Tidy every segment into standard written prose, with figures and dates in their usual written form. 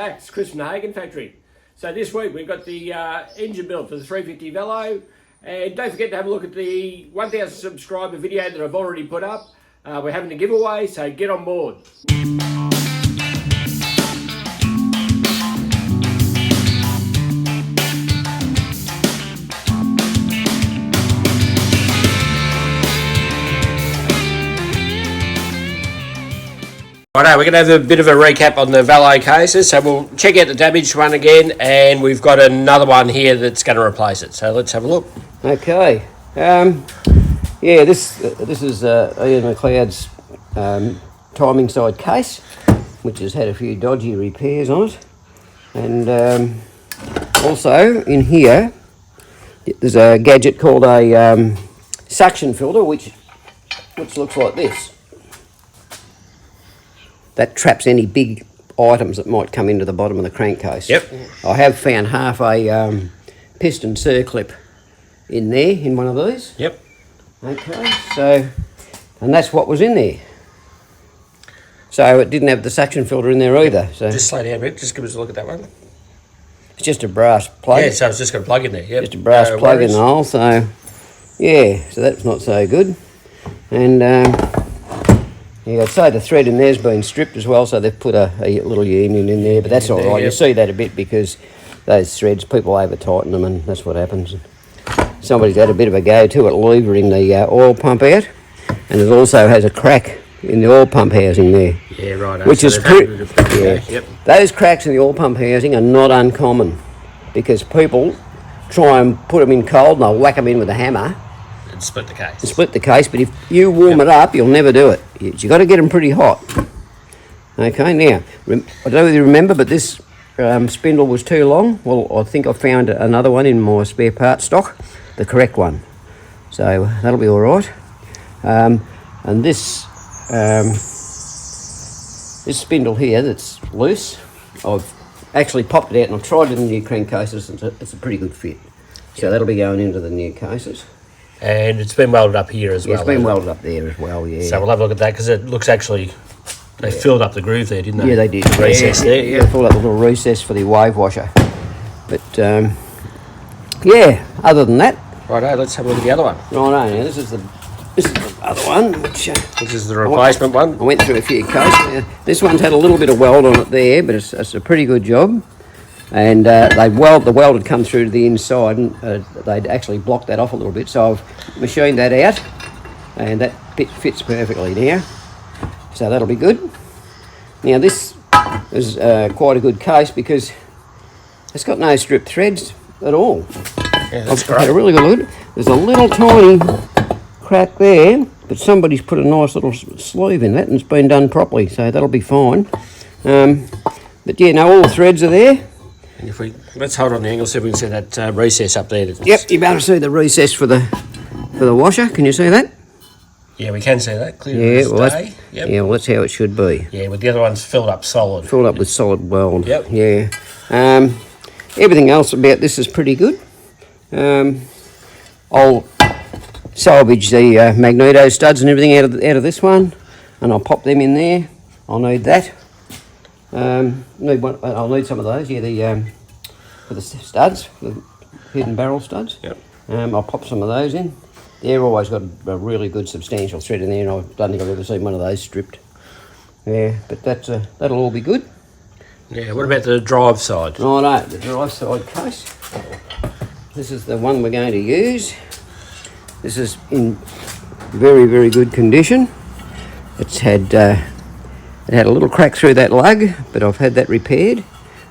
Max, Chris from the Hagon factory. So this week we've got the engine build for the 350 Velo, and don't forget to have a look at the 1,000 subscriber video that I've already put up. We're having a giveaway, so get on board. Righto, we're going to have a bit of a recap on the Velo cases, so we'll check out the damaged one again, and we've got another one here that's going to replace it, so let's have a look. Okay, yeah, this is Ian McLeod's timing side case, which has had a few dodgy repairs on it, and also in here there's a gadget called a suction filter, which looks like this. That traps any big items that might come into the bottom of the crankcase. Yep. I have found half a piston circlip in there, in one of these. Yep. Okay, so, and that's what was in there. So it didn't have the suction filter in there either. So just slow down a bit, just give us a look at that one. it's just a brass plug. Yeah, so it's just got a plug in there, yep. Just a brass plug in the hole, so yeah, so that's not so good. And yeah, I'd say the thread in there's been stripped as well, so they've put a little union in there, but that's all right. You see that a bit because those threads, people over tighten them, and that's what happens. Somebody's had a bit of a go to it levering the oil pump out, and it also has a crack in the oil pump housing there. Yeah, right. Which is pretty. Yeah. Yep. Those cracks in the oil pump housing are not uncommon because people try and put them in cold and they'll whack them in with a hammer. And split the case. Split the case, but if you warm it up, you'll never do it. You've got to get them pretty hot. Okay, now, I don't know whether you remember, but this spindle was too long. Well, I think I found another one in my spare part stock, the correct one. So that'll be all right. And this spindle here that's loose, I've actually popped it out and I've tried it in the new crankcases. It's a pretty good fit. So that'll be going into the new cases. And it's been welded up here as well. It's been welded up there as well, yeah. So we'll have a look at that because it looks actually, they filled up the groove there, didn't they? Yeah, they did. The recess there. Yeah, they filled up a little recess for the wave washer. But yeah, other than that. Righto, let's have a look at the other one. Righto, now this is the other one. This is the replacement one. I went through a few coats. This one's had a little bit of weld on it there, but it's a pretty good job. And the weld had come through to the inside, and they'd actually blocked that off a little bit, so I've machined that out, and that fits perfectly now, so that'll be good. Now this is quite a good case because it's got no stripped threads at all. Yeah, that's I've great. had a really good look. There's a little tiny crack there, but somebody's put a nice little sleeve in that and it's been done properly, so that'll be fine. But yeah, no, all the threads are there. And if let's hold on the angle so we can see that recess up there. Yep, you're able to see the recess for the washer. Can you see that? Yeah, we can see that clearly. Yeah, well, that's how it should be. Yeah, with the other one's filled up solid. Filled up with solid weld. Yep. Yeah. Everything else about this is pretty good. I'll salvage the magneto studs and everything out of this one, and I'll pop them in there. I'll need that. I'll need some of those. Yeah, for the studs, the hidden barrel studs. Yep. I'll pop some of those in. They've always got a really good substantial thread in there, and I don't think I've ever seen one of those stripped. Yeah, but that'll all be good. Yeah. What about the drive side? Righto, the drive side case. This is the one we're going to use. This is in very, very good condition. It's had it had a little crack through that lug, but I've had that repaired,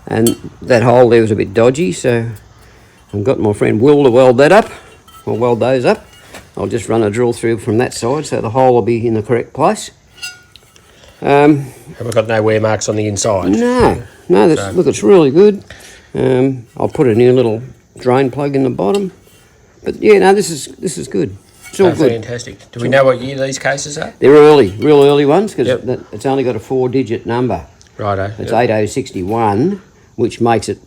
and that hole there was a bit dodgy, so I've got my friend Will to weld that up. I'll weld those up. I'll just run a drill through from that side, so the hole will be in the correct place. Have we got no wear marks on the inside? No, look, it's really good. I'll put a new little drain plug in the bottom, but yeah, no, this is good. It's all good. Fantastic. Do we know what year these cases are? They're real early ones, because it's only got a 4-digit number. Righto. It's 8061, which makes it,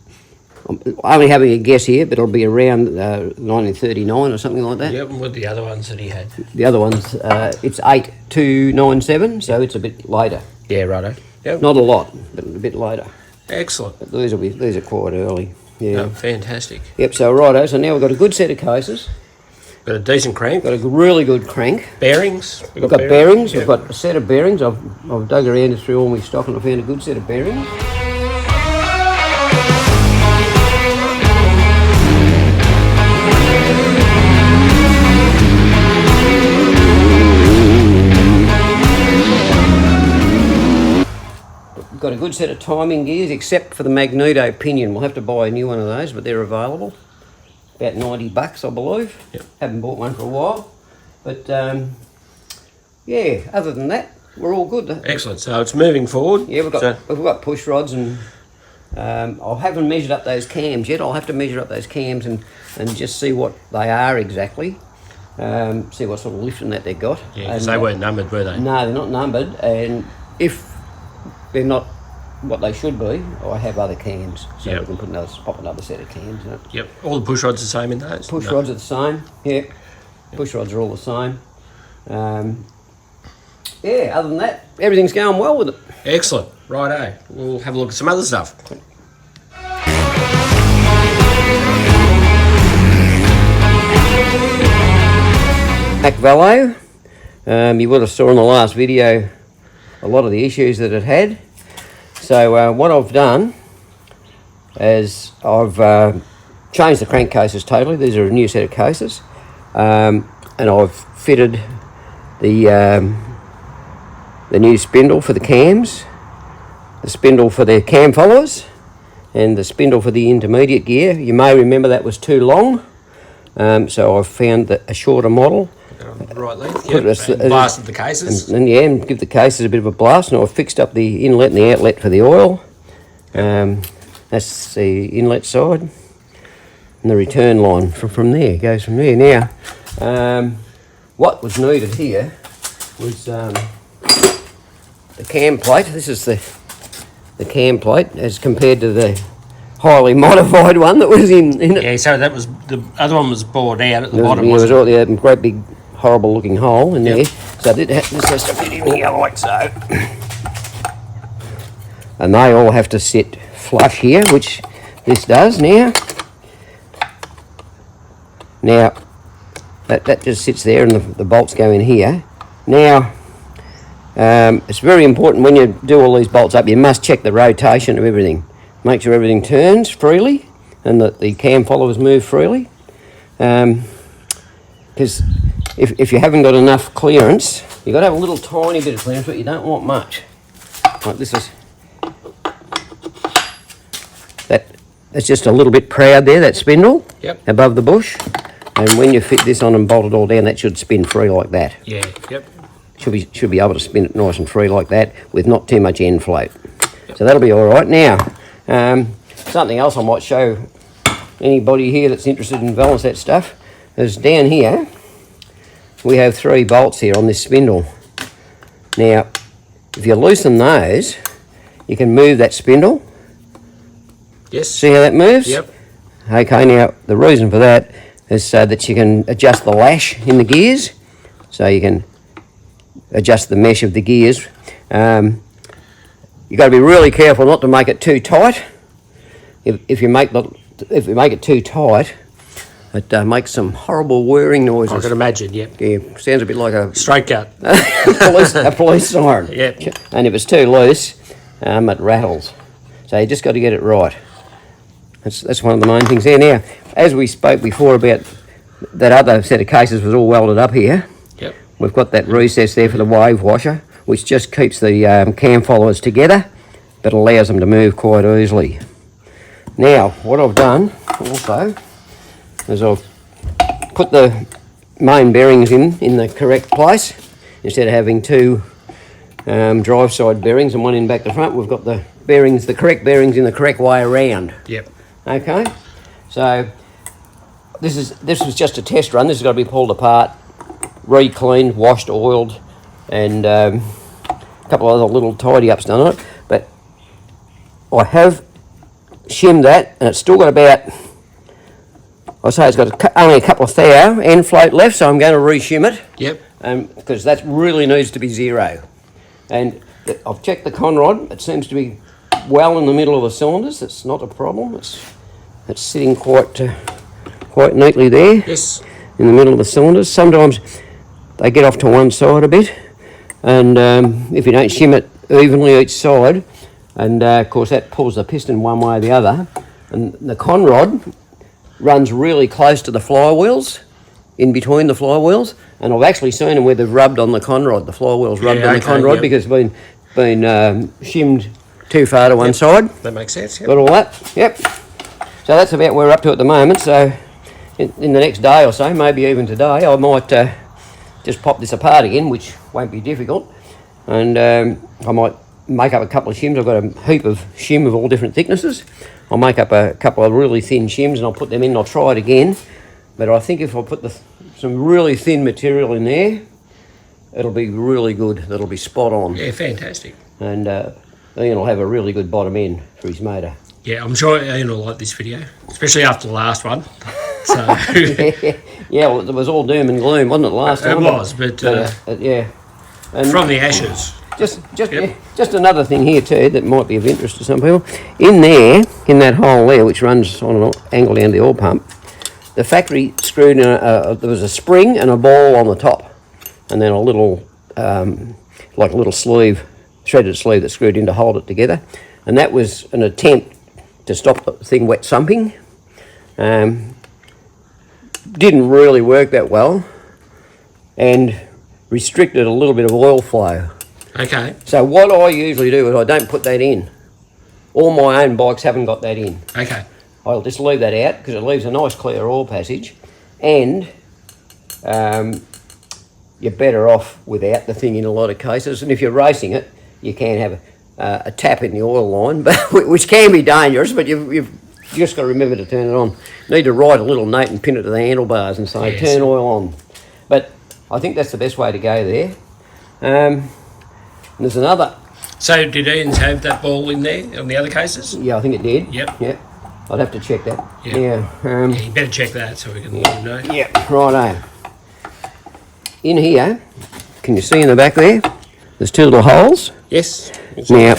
I'm only having a guess here, but it'll be around 1939 or something like that. Yep, and with the other ones that he had. The other ones, it's 8297, so it's a bit later. Yeah, righto. Yep. Not a lot, but a bit later. Excellent. But these are quite early. Yeah. Oh, fantastic. Yep. So righto. So now we've got a good set of cases. Got a decent crank. Got a really good crank. Bearings. We've got bearings. Yep. We've got a set of bearings. I've dug around through all my stock and I found a good set of bearings. We've got a good set of timing gears, except for the magneto pinion. We'll have to buy a new one of those, but they're available. About $90, I believe. Yep. Haven't bought one for a while. But yeah, other than that, we're all good. Excellent. So it's moving forward. Yeah, we've got push rods and I haven't measured up those cams yet. I'll have to measure up those cams and just see what they are exactly. See what sort of lifting that they've got. Yeah, because they weren't numbered, were they? No, they're not numbered. And if they're not what they should be, I have other cams. So Yep. we can pop another set of cams in it. Yep. All the push rods the same in those? Push rods are the same. Yeah. Push rods are all the same. Yeah, other than that, everything's going well with it. Excellent. Righto. We'll have a look at some other stuff. Mac Velocette. You would have saw in the last video a lot of the issues that it had. So what I've done is I've changed the crankcases totally. These are a new set of cases. And I've fitted the new spindle for the cams, the spindle for the cam followers, and the spindle for the intermediate gear. You may remember that was too long, so I've found a shorter model. Right length, yep. And blasted the cases. And give the cases a bit of a blast. And I've fixed up the inlet and the outlet for the oil. That's the inlet side. And the return line from there, goes from there. Now, what was needed here was the cam plate. This is the cam plate as compared to the highly modified one that was in it. Yeah, so that was the other one was bored out at the bottom. There was wasn't it? a great big horrible looking hole in there. So this has to fit in here like so. And they all have to sit flush here, which this does now. Now, that just sits there and the bolts go in here. Now, it's very important when you do all these bolts up, you must check the rotation of everything. Make sure everything turns freely and that the cam followers move freely. Because if you haven't got enough clearance, you've got to have a little tiny bit of clearance, but you don't want much. Like this is... It's just a little bit proud there, that spindle, above the bush. And when you fit this on and bolt it all down, that should spin free like that. Yeah, yep. Should be able to spin it nice and free like that with not too much end float. So that'll be all right. Now, something else I might show anybody here that's interested in Velocette stuff is down here, we have 3 bolts here on this spindle. Now, if you loosen those, you can move that spindle. Yes. See how that moves? Yep. Okay, now the reason for that is so that you can adjust the lash in the gears. So you can adjust the mesh of the gears. You've got to be really careful not to make it too tight. If you make it too tight, it makes some horrible whirring noises. I can imagine, yep. Yeah, sounds a bit like a straight cut. a police siren. Yep. And if it's too loose, it rattles. So you just got to get it right. That's one of the main things there. Now, as we spoke before about that other set of cases was all welded up here. Yep. We've got that recess there for the wave washer, which just keeps the cam followers together, but allows them to move quite easily. Now, what I've done also is I've put the main bearings in the correct place. Instead of having 2 drive side bearings and one in back to front, we've got the correct bearings in the correct way around. Yep. Okay, so this was just a test run. This has got to be pulled apart, re-cleaned, washed, oiled, and a couple of other little tidy ups done on it. But I have shimmed that, and it's still got about, I say it's got only a couple of thou end float left, so I'm going to re-shim it. Yep. Because that really needs to be 0. And I've checked the conrod. It seems to be well in the middle of the cylinders. It's not a problem. It's sitting quite neatly there. Yes. In the middle of the cylinders. Sometimes they get off to one side a bit, and if you don't shim it evenly each side, and of course that pulls the piston one way or the other, and the conrod runs really close to the flywheels, in between the flywheels, and I've actually seen them where they've rubbed on the conrod. The flywheels rubbed on the conrod because it's been shimmed too far to one side. That makes sense. Yep. Got all that? Yep. So that's about where we're up to at the moment. So in the next day or so, maybe even today, I might just pop this apart again, which won't be difficult, and I might make up a couple of shims. I've got a heap of shim of all different thicknesses. I'll make up a couple of really thin shims and I'll put them in and I'll try it again. But I think if I put some really thin material in there, it'll be really good. That'll be spot on. Yeah, fantastic. And Ian will have a really good bottom end for his motor. Yeah, I'm sure Ian will like this video, especially after the last one. So yeah, well, it was all doom and gloom, wasn't it, last time? It was, but yeah. And from the ashes. Just another thing here too that might be of interest to some people. In there, in that hole there, which runs on an angle down the oil pump, the factory screwed in there was a spring and a ball on the top, and then a little, like a little sleeve, threaded sleeve that screwed in to hold it together. And that was an attempt to stop the thing wet sumping. Didn't really work that well, and restricted a little bit of oil flow. Okay. So what I usually do is I don't put that in. All my own bikes haven't got that in. Okay. I'll just leave that out because it leaves a nice clear oil passage, and you're better off without the thing in a lot of cases. And if you're racing it, you can have a tap in the oil line, but which can be dangerous, but you've just got to remember to turn it on. You need to write a little note and pin it to the handlebars and say, turn oil on. But I think that's the best way to go there. And there's another. So did Ian's have that ball in there on the other cases? Yeah, I think it did. Yep. Yep. I'd have to check that. Yeah. Yeah. You better check that so we can let him know. Yeah, righto. In here, can you see in the back there? There's two little holes. Yes. Now,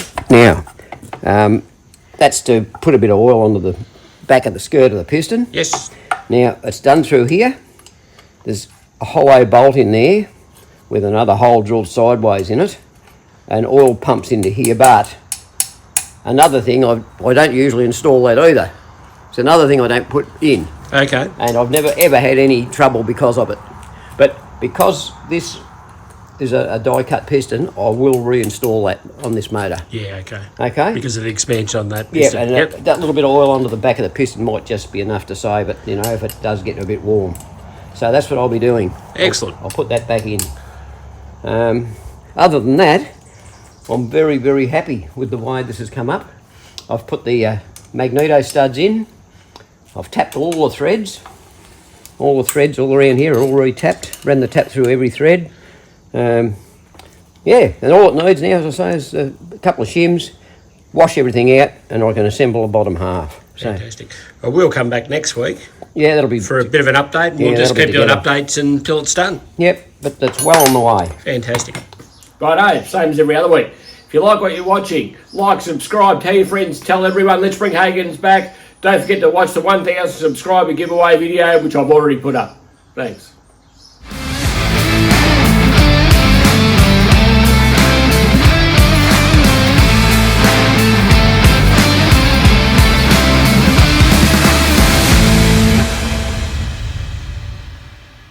that's to put a bit of oil onto the back of the skirt of the piston. Yes. Now, it's done through here. There's a hollow bolt in there with another hole drilled sideways in it, and oil pumps into here. But another thing, I don't usually install that either. It's another thing I don't put in. Okay. And I've never ever had any trouble because of it. But because this is a die-cut piston, I will reinstall that on this motor. Yeah, okay. Okay? Because of the expansion on that Yeah, piston. and that little bit of oil onto the back of the piston might just be enough to save it, you know, if it does get a bit warm. So that's what I'll be doing. Excellent. I'll put that back in. Other than that, I'm very, very happy with the way this has come up. I've put the magneto studs in. I've tapped all the threads. All the threads all around here are all re-tapped. Ran the tap through every thread. Yeah, and all it needs now, as I say, is a couple of shims, wash everything out, and I can assemble a bottom half. So, fantastic. Well, we'll come back next week. Yeah, that'll be for a bit of an update. We'll just keep doing updates until it's done. Yep, but that's well on the way. Fantastic. Righto, same as every other week. If you like what you're watching, like, subscribe, tell your friends, tell everyone. Let's bring Hagon's back. Don't forget to watch the 1,000 subscriber giveaway video, which I've already put up. Thanks.